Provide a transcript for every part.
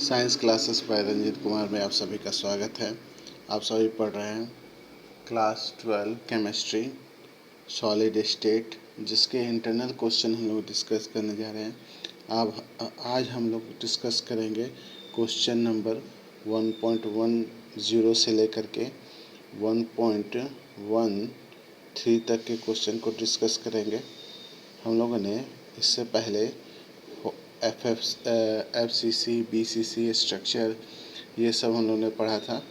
Science classes by Ranjit Kumar में आप सभी का स्वागत है। आप सभी पढ़ रहे हैं क्लास 12 केमिस्ट्री सॉलिड स्टेट, जिसके इंटरनल क्वेश्चन हम लोग डिस्कस करने जा रहे हैं। आज हम लोग डिस्कस करेंगे क्वेश्चन नंबर 1.10 से लेकर के 1.13 तक के क्वेश्चन को डिस्कस करेंगे। हम लोगों ने इससे पहले FCC, BCC स्ट्रक्चर ये सब हम लोगों ने पढ़ा था।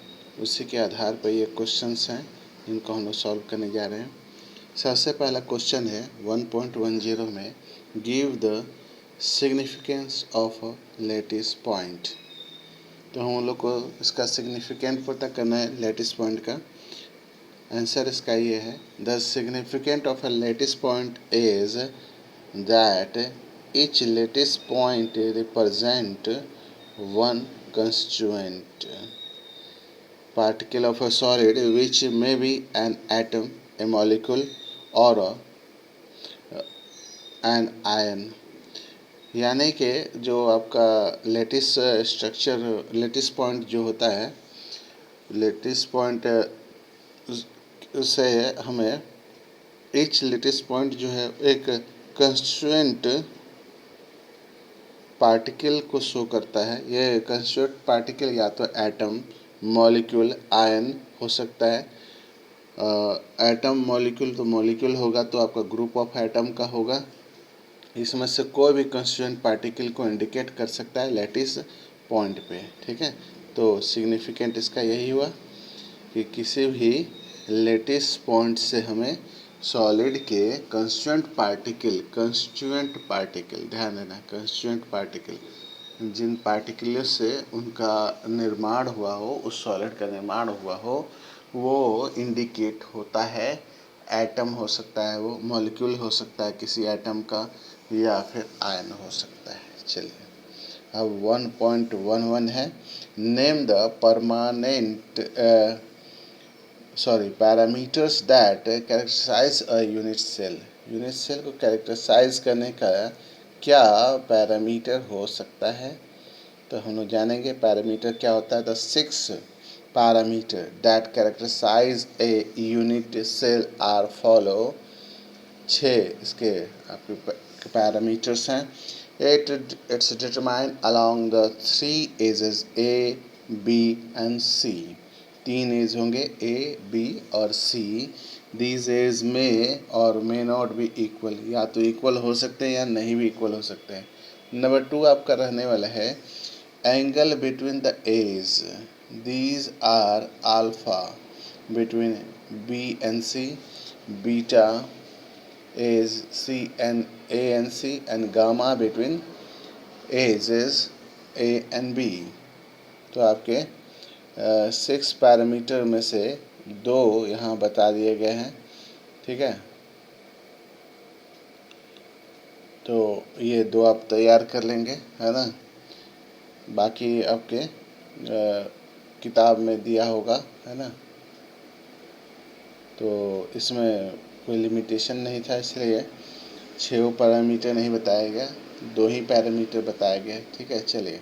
उसी के आधार पर ये क्वेश्चंस हैं जिनको हम लोग सॉल्व करने जा रहे हैं। सबसे पहला क्वेश्चन है 1.10 में, give the significance of lattice point. तो हम लोग को इसका सिग्निफिकेंट पता करना है लैटिस पॉइंट का। आंसर इसका ये है, the significant of a lattice point is that each lattice point represent one constituent particle of a solid, which may be an atom, a molecule, or an ion। यानी कि जो आपका lettuce structure, lettuce point जो होता है, lettuce point से हमें each lettuce point जो है एक कंस्टिट्यूएंट पार्टिकल को शो करता है। यह कंस्टिट्यूएंट पार्टिकल या तो एटम, मॉलिक्यूल, आयन हो सकता है। एटम, मॉलिक्यूल तो मॉलिक्यूल होगा तो आपका ग्रुप ऑफ एटम का होगा। इसमें से कोई भी कंस्टिट्यूएंट पार्टिकल को इंडिकेट कर सकता है लैटिस पॉइंट पे। ठीक है, तो सिग्निफिकेंट इसका यही हुआ कि किसी भी लैटिस पॉइंट से हमें सॉलिड के कंस्टिट्यूएंट पार्टिकल ध्यान देना, कंस्टिट्यूएंट पार्टिकल, जिन पार्टिकल से उनका निर्माण हुआ हो, उस सॉलिड का निर्माण हुआ हो, वो इंडिकेट होता है। एटम हो सकता है, वो मॉलिक्यूल हो सकता है किसी एटम का, या फिर आयन हो सकता है। चलिए अब 1.11 है, name the parameters that characterise a unit cell. Unit cell को कैरेक्टराइज करने का क्या पैरामीटर हो सकता है? तो हम लोग जानेंगे पैरामीटर क्या होता है। The 6 parameter that characterise a unit cell are follow. 6 इसके आपके पैरामीटर्स हैं। It's determined along the 3 edges A, B and C। 3 as होंगे A, B और C। These edges may or may not be equal, या तो equal हो सकते हैं या नहीं भी इक्वल हो सकते हैं। नंबर 2 आपका रहने वाला है angle between the edge. These are alpha between B and C, beta is C and A and C, and gamma between ages A and B। तो आपके 6 पैरामीटर में से 2 यहाँ बता दिए गए हैं। ठीक है, तो ये 2 आप तैयार कर लेंगे, है ना। बाकी आपके किताब में दिया होगा, है ना। तो इसमें कोई लिमिटेशन नहीं था, इसलिए 6 पैरामीटर नहीं बताया गया, 2 ही पैरामीटर बताया गया। ठीक है, चलिए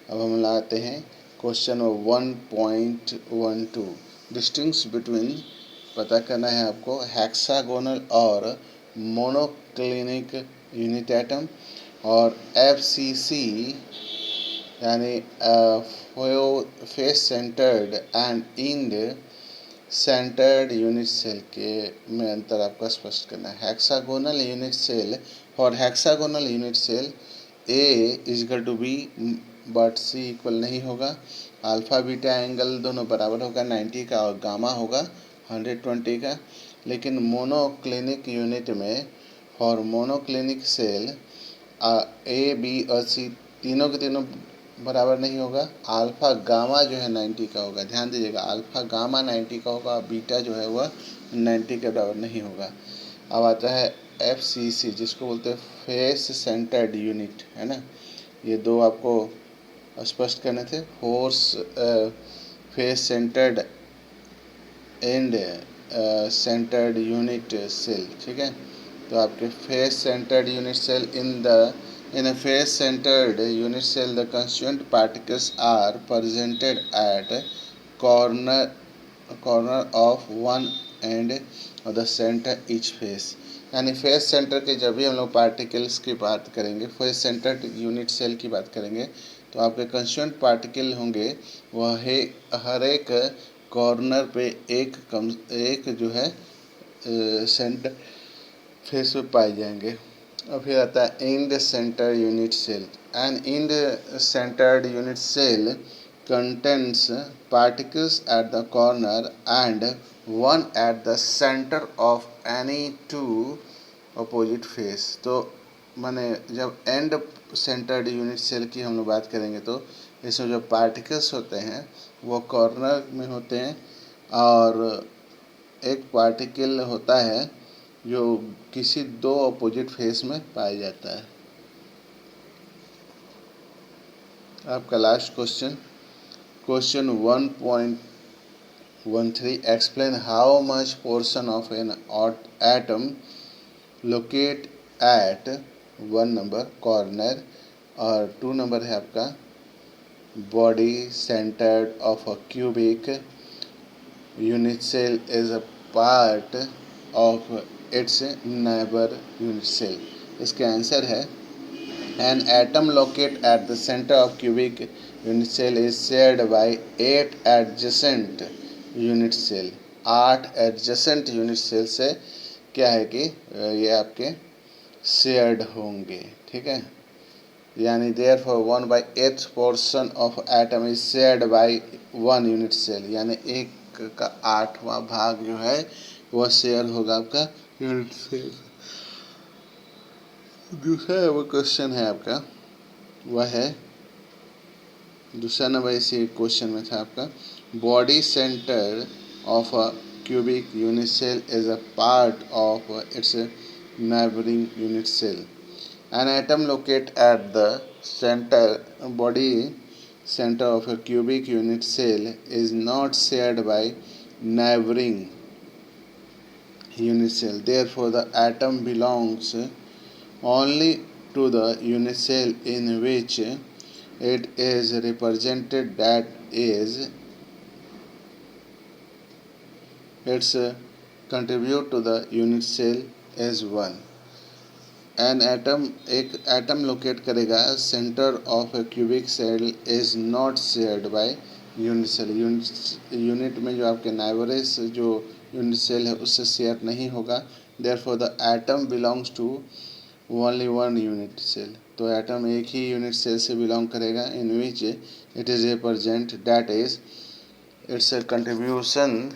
अब हम लाते हैं क्वेश्चन 1.12। डिस्टिंक्स बिटवीन पता करना है आपको हेक्सागोनल और मोनोक्लिनिक यूनिट एटम, और FCC यानी face centred and end centred unit cell के में अंतर आपको स्पष्ट करना है। हेक्सागोनल यूनिट सेल और hexagonal unit cell A is equal to B but C equal नहीं होगा। अल्फ़ा बीटा एंगल दोनों बराबर होगा 90 का, और गामा होगा 120 का। लेकिन मोनोक्लिनिक यूनिट में और मोनोक्लिनिक सेल A, B और C तीनों के तीनों बराबर नहीं होगा। अल्फ़ा गामा जो है 90 का होगा, ध्यान दीजिएगा, अल्फ़ा गामा 90 का होगा, बीटा जो है वह 90 के बराबर नहीं होगा। अब आता है FCC, जिसको बोलते हैं फेस सेंटर्ड यूनिट, है ना। ये 2 आपको स्पष्ट करने थे, face centred and centred unit cell. ठीक है, तो आपके face centred unit cell in the In a face-centered unit cell, the constituent particles are presented at corner of one end of the center each face. यानी face centre के जब भी हम लोग पार्टिकल्स की बात करेंगे, फेस सेंटर यूनिट सेल की बात करेंगे, तो आपके कंस्टिट्यूएंट पार्टिकल होंगे वह है हर एक कॉर्नर पे एक जो है सेंटर फेस पे पाए जाएंगे। और फिर आता है in the centre unit cell. And in the centred unit cell contains particles at the corner and one at the center of any two opposite face। तो माने जब एंड सेंटर्ड यूनिट सेल की हम लोग बात करेंगे तो इसमें जो पार्टिकल्स होते हैं वो कॉर्नर में होते हैं और एक पार्टिकल होता है जो किसी दो अपोजिट फेस में पाया जाता है। आपका last question, question 1.13, explain how much portion of an atom locate at 1 number corner, और 2 नंबर है आपका body centred of a cubic unit cell is a part of its neighbour unit cell. इसका answer है an atom locate at the centre of cubic unit cell is shared by 8 adjacent unit cell. 8 adjacent unit cell से क्या है कि ये आपके shared होंगे, ठीक है। यानी therefore 1/8 portion of atom is shared by 1 unit cell, यानी एक का 8वां भाग जो है वह शेयर होगा आपका यूनिट सेल। दूसरा वो क्वेश्चन है आपका, वह है दूसरा नंबर इसी क्वेश्चन में था आपका, body centre of a cubic unit cell is a part of its neighboring unit cell. An atom located at the body center of a cubic unit cell is not shared by neighboring unit cell. Therefore, the atom belongs only to the unit cell in which it is represented, that is, its contribute to the unit cell is 1. An atom एक atom locate करेगा centre of a cubic cell is not shared by unit cell. Unit में जो आपके नाइबरेस जो unit cell है उससे share नहीं होगा। Therefore the atom belongs to only 1 unit cell. तो एटम एक ही यूनिट सेल से बिलोंग करेगा in which it is represent, that is it's a contribution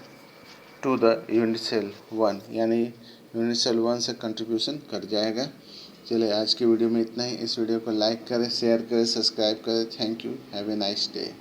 to the unit cell 1, यानी यूनिट सेल 1 से कंट्रीब्यूशन कर जाएगा। चलिए आज की वीडियो में इतना ही। इस वीडियो को लाइक करें, शेयर करें, सब्सक्राइब करें। Thank you, have a nice day.